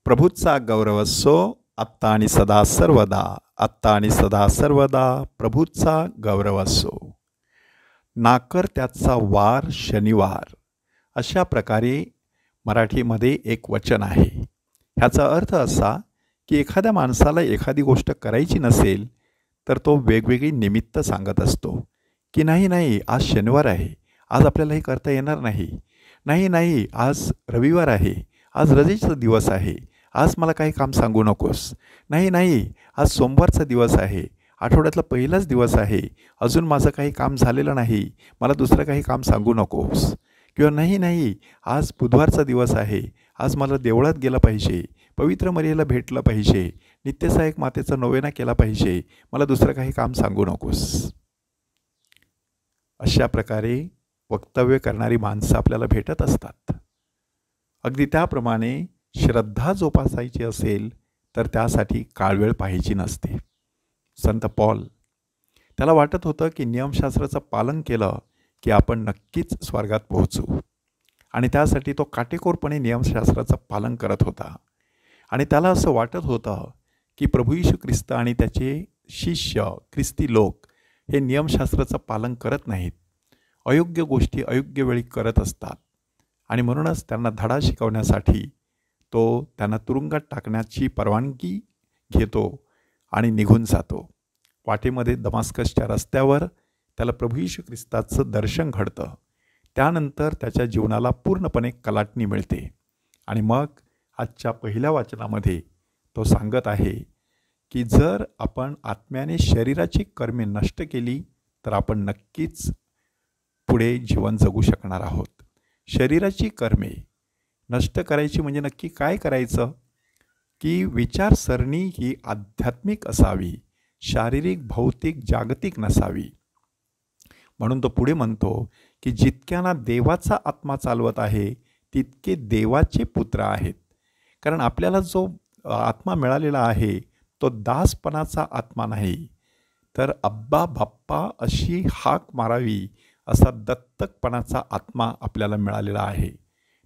प्रभूचा गौरव असो आत्ता आणि सदा सर्वदा. आत्ता आणि सदा सर्वदा प्रभूचा गौरव असो. नाकर त्याचा वार शनिवार, अशा प्रकारे मराठीमध्ये एक वचन आहे. ह्याचा अर्थ असा की एखाद्या माणसाला एखादी गोष्ट करायची नसेल तर तो वेगवेगळी निमित्त सांगत असतो की नाही आज शनिवार आहे, आज आपल्याला हे करता येणार नाही, आज रविवार आहे, आज रजेचा दिवस आहे, आज मला काही काम सांगू नकोस, नाही आज सोमवारचा दिवस आहे, आठवड्यातला पहिलाच दिवस आहे, अजून माझं काही काम झालेलं नाही, मला दुसरं काही काम सांगू नकोस. किंवा नाही आज बुधवारचा दिवस आहे, आज मला देवळात गेलं पाहिजे, पवित्र मरियेला भेटलं पाहिजे, नित्यसहायक मातेचा नोवेना केला पाहिजे, मला दुसरं काही काम सांगू नकोस. अशा प्रकारे वक्तव्य करणारी माणसं आपल्याला भेटत असतात. अगदी त्याप्रमाणे श्रद्धा जोपासायची असेल तर त्यासाठी काळवेळ पाहिजे नसते. संत पॉल, त्याला वाटत होतं की नियमशास्त्राचं पालन केलं की आपण नक्कीच स्वर्गात पोहोचू, आणि त्यासाठी तो काटेकोरपणे नियमशास्त्राचं पालन करत होता. आणि त्याला असं वाटत होतं की प्रभू येशू ख्रिस्त आणि त्याचे शिष्य ख्रिस्ती लोक हे नियमशास्त्राचं पालन करत नाहीत, अयोग्य गोष्टी अयोग्य वेळी करत असतात, आणि म्हणूनच त्यांना धडा शिकवण्यासाठी तो त्यांना तुरुंगात टाकण्याची परवानगी घेतो आणि निघून जातो. वाटेमध्ये दमास्कसच्या रस्त्यावर त्याला प्रभू येशू ख्रिस्ताचं दर्शन घडतं. त्यानंतर त्याच्या जीवनाला पूर्णपणे कलाटणी मिळते. आणि मग आजच्या पहिल्या वाचनामध्ये तो सांगत आहे की जर आपण आत्म्याने शरीराची कर्मे नष्ट केली तर आपण नक्कीच पुढे जीवन जगू शकणार आहोत. शरीराची कर्मे नष्ट करायची म्हणजे नक्की काय करायचं की विचारसरणी ही आध्यात्मिक असावी, शारीरिक भौतिक जागतिक नसावी. म्हणून तो पुढे म्हणतो की जितक्यांना देवाचा आत्मा चालवत आहे तितके देवाचे पुत्र आहेत. कारण आपल्याला जो आत्मा मिळालेला आहे तो दासपणाचा आत्मा नाही, तर अब्बा बाप्पा अशी हाक मारावी असा दत्तकपणाचा आत्मा आपल्याला मिळालेला आहे.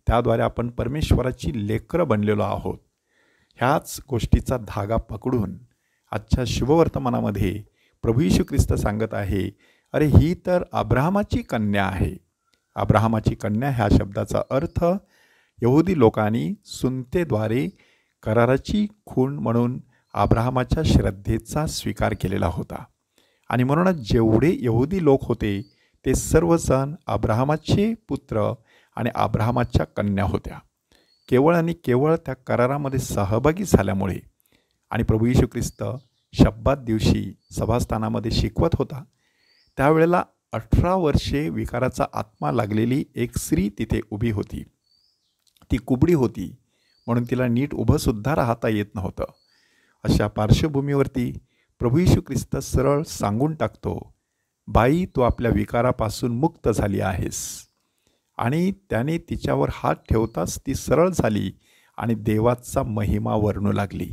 त्याद्वारे आपण परमेश्वराची लेकरं बनलेलो आहोत. ह्याच गोष्टीचा धागा पकडून आजच्या शुभवर्तमानामध्ये प्रभू येशू ख्रिस्त सांगत आहे, अरे ही तर अब्राहमाची कन्या आहे. अब्राहमाची कन्या ह्या शब्दाचा अर्थ यहुदी लोकांनी सुनतेद्वारे कराराची खूण म्हणून अब्राहमाच्या श्रद्धेचा स्वीकार केलेला होता. आणि म्हणूनच जेवढे यहुदी लोक होते ते सर्वजण अब्राहमाचे पुत्र आणि अब्राहमाच्या कन्या होत्या. केवळ आणि केवळ त्या करारामध्ये सहभागी झाल्यामुळे. आणि प्रभू येशू ख्रिस्त शब्बात दिवशी सभास्थानामध्ये शिकवत होता, त्यावेळेला 18 वर्षे विकाराचा आत्मा लागलेली एक स्त्री तिथे उभी होती. ती कुबडी होती, म्हणून तिला नीट उभंसुद्धा राहता येत नव्हतं. अशा पार्श्वभूमीवरती प्रभू येशू ख्रिस्त सरळ सांगून टाकतो, बाई तू आपल्या विकारापासून मुक्त झाली आहेस. आणि त्याने तिच्यावर हात ठेवताच ती सरळ झाली आणि देवाचा महिमा वर्णू लागली.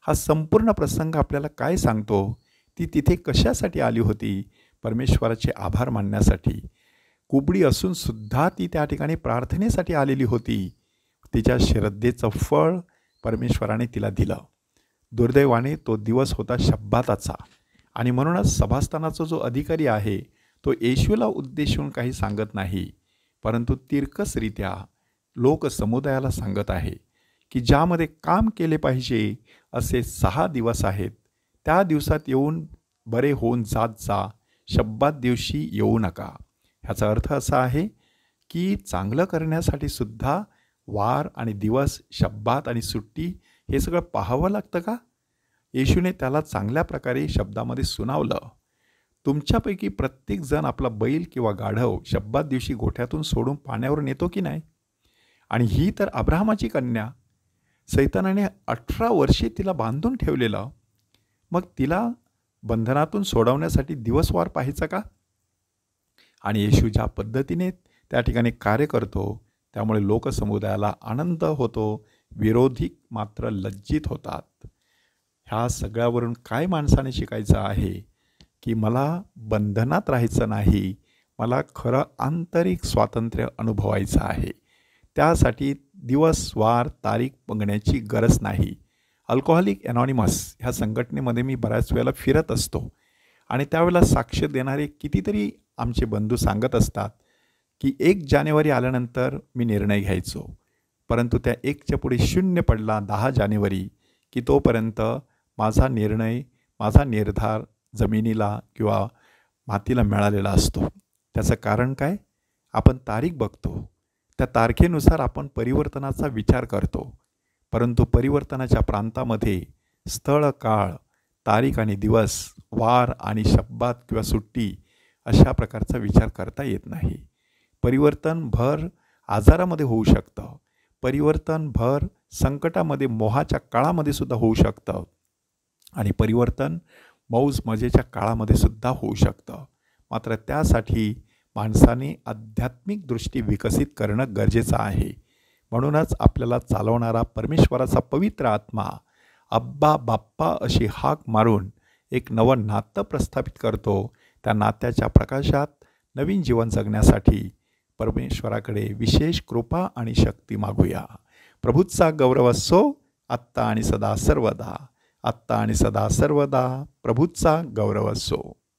हा संपूर्ण प्रसंग आपल्याला काय सांगतो? ती तिथे कशासाठी आली होती? परमेश्वराचे आभार मानण्यासाठी. कुबडी असूनसुद्धा ती त्या ठिकाणी प्रार्थनेसाठी आलेली होती. तिच्या श्रद्धेचं फळ परमेश्वराने तिला दिलं. दुर्दैवाने तो दिवस होता शब्बाताचा, आणि म्हणूनच सभास्थानाचा जो अधिकारी आहे तो येशूला उद्देशून काही सांगत नाही, परंतु तिरकसरित्या लोकसमुदायाला सांगत आहे की ज्यामध्ये काम केले पाहिजे असे 6 दिवस आहेत, त्या दिवसात येऊन बरे होऊन जात जा, शब्बात दिवशी येऊ नका. ह्याचा अर्थ असा आहे की चांगलं करण्यासाठी सुद्धा वार आणि दिवस, शब्बात आणि सुट्टी हे सगळं पाहावं लागतं का? येशूने त्याला चांगल्या प्रकारे शब्दामध्ये सुनावलं. तुमच्यापैकी प्रत्येकजण आपला बैल किंवा गाढव शब्बात दिवशी गोठ्यातून सोडून पाण्यावर नेतो की नाही? आणि ही तर अब्राहमाची कन्या, सैतानाने 18 वर्षे तिला बांधून ठेवलेलं, मग तिला बंधनातून सोडवण्यासाठी दिवसवार पाहायचा का? आणि येशू ज्या पद्धतीने त्या ठिकाणी कार्य करतो त्यामुळे लोकसमुदायाला आनंद होतो, विरोधी मात्र लज्जित होतात. ह्या सगळ्यावरून काय माणसाने शिकायचं आहे की मला बंधनात राहायचं नाही, मला खरं आंतरिक स्वातंत्र्य अनुभवायचं आहे. त्यासाठी दिवस, वार, तारीख बघण्याची गरज नाही. अल्कोहोलिक एनॉनिमस ह्या संघटनेमध्ये मी बऱ्याच वेळेला फिरत असतो आणि त्यावेळेला साक्ष देणारे कितीतरी आमचे बंधू सांगत असतात की 1 जानेवारी आल्यानंतर मी निर्णय घ्यायचो, परंतु त्या 1च्या पुढे 0 पडला 10 जानेवारी की तोपर्यंत माझा निर्णय, माझा निर्धार जमिनीला किंवा मातीला मिळालेला असतो. त्याचं कारण काय? आपण तारीख बघतो, त्या तारखेनुसार आपण परिवर्तनाचा विचार करतो, परंतु परिवर्तनाच्या प्रांतामध्ये स्थळ, काळ, तारीख आणि दिवस, वार आणि शब्बात किंवा सुट्टी अशा प्रकारचा विचार करता येत नाही. परिवर्तन भर आजारामध्ये होऊ शकतं, परिवर्तन भर संकटामध्ये, मोहाच्या काळामध्ये सुद्धा होऊ शकतं आणि परिवर्तन मौज मजेच्या काळामध्ये सुद्धा होऊ शकतं. मात्र त्यासाठी माणसाने आध्यात्मिक दृष्टी विकसित करणं गरजेचं आहे. म्हणूनच आपल्याला चालवणारा परमेश्वराचा पवित्र आत्मा अब्बा बाप्पा अशी हाक मारून एक नवं नातं प्रस्थापित करतो. त्या नात्याच्या प्रकाशात नवीन जीवन जगण्यासाठी परमेश्वराकडे विशेष कृपा आणि शक्ती मागूया. प्रभूचा गौरव असो आत्ता आणि सदा सर्वदा. आत्ता आणि सदा सर्वदा प्रभूचा गौरव असो.